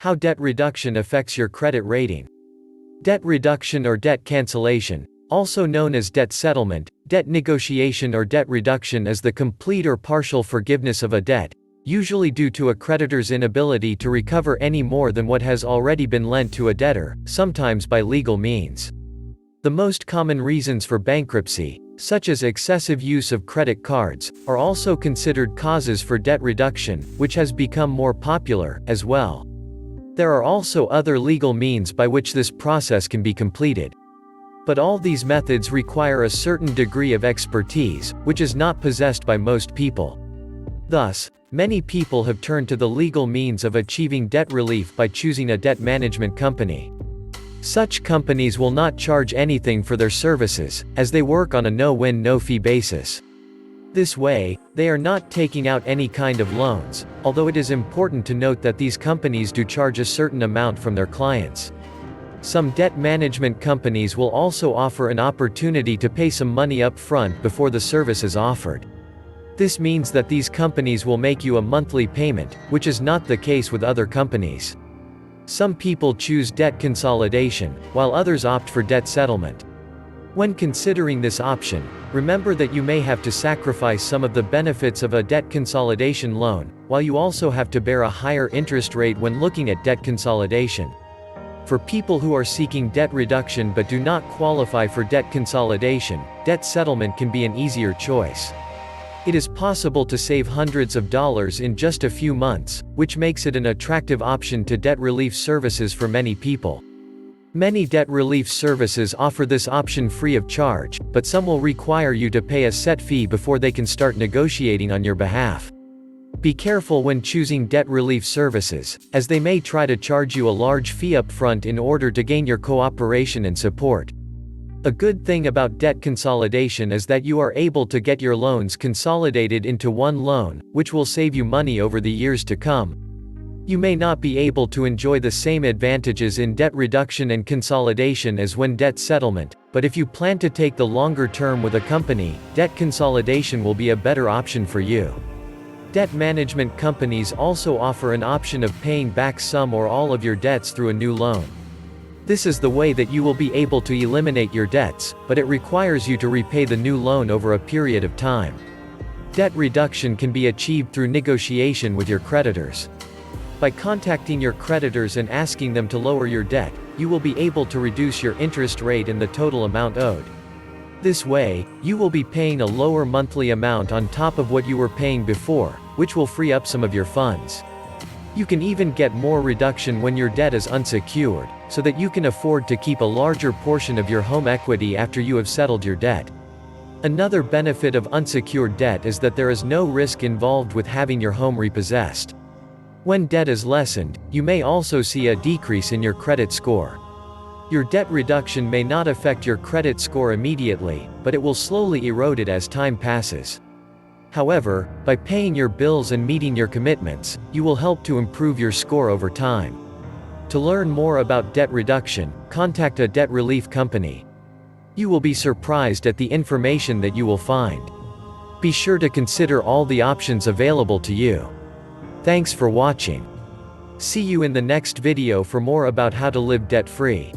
How debt reduction affects your credit rating. Debt reduction or debt cancellation, also known as debt settlement, debt negotiation or debt reduction, is the complete or partial forgiveness of a debt, usually due to a creditor's inability to recover any more than what has already been lent to a debtor, sometimes by legal means. The most common reasons for bankruptcy, such as excessive use of credit cards, are also considered causes for debt reduction, which has become more popular, as well. There are also other legal means by which this process can be completed. But all these methods require a certain degree of expertise, which is not possessed by most people. Thus, many people have turned to the legal means of achieving debt relief by choosing a debt management company. Such companies will not charge anything for their services, as they work on a no-win no-fee basis. This way, they are not taking out any kind of loans, although it is important to note that these companies do charge a certain amount from their clients. Some debt management companies will also offer an opportunity to pay some money up front before the service is offered. This means that these companies will make you a monthly payment, which is not the case with other companies. Some people choose debt consolidation, while others opt for debt settlement. When considering this option, remember that you may have to sacrifice some of the benefits of a debt consolidation loan, while you also have to bear a higher interest rate when looking at debt consolidation. For people who are seeking debt reduction but do not qualify for debt consolidation, debt settlement can be an easier choice. It is possible to save hundreds of dollars in just a few months, which makes it an attractive option to debt relief services for many people. Many debt relief services offer this option free of charge, but some will require you to pay a set fee before they can start negotiating on your behalf. Be careful when choosing debt relief services, as they may try to charge you a large fee up front in order to gain your cooperation and support. A good thing about debt consolidation is that you are able to get your loans consolidated into one loan, which will save you money over the years to come. You may not be able to enjoy the same advantages in debt reduction and consolidation as when debt settlement, but if you plan to take the longer term with a company, debt consolidation will be a better option for you. Debt management companies also offer an option of paying back some or all of your debts through a new loan. This is the way that you will be able to eliminate your debts, but it requires you to repay the new loan over a period of time. Debt reduction can be achieved through negotiation with your creditors. By contacting your creditors and asking them to lower your debt, you will be able to reduce your interest rate and the total amount owed. This way, you will be paying a lower monthly amount on top of what you were paying before, which will free up some of your funds. You can even get more reduction when your debt is unsecured, so that you can afford to keep a larger portion of your home equity after you have settled your debt. Another benefit of unsecured debt is that there is no risk involved with having your home repossessed. When debt is lessened, you may also see a decrease in your credit score. Your debt reduction may not affect your credit score immediately, but it will slowly erode it as time passes. However, by paying your bills and meeting your commitments, you will help to improve your score over time. To learn more about debt reduction, contact a debt relief company. You will be surprised at the information that you will find. Be sure to consider all the options available to you. Thanks for watching. See you in the next video for more about how to live debt-free.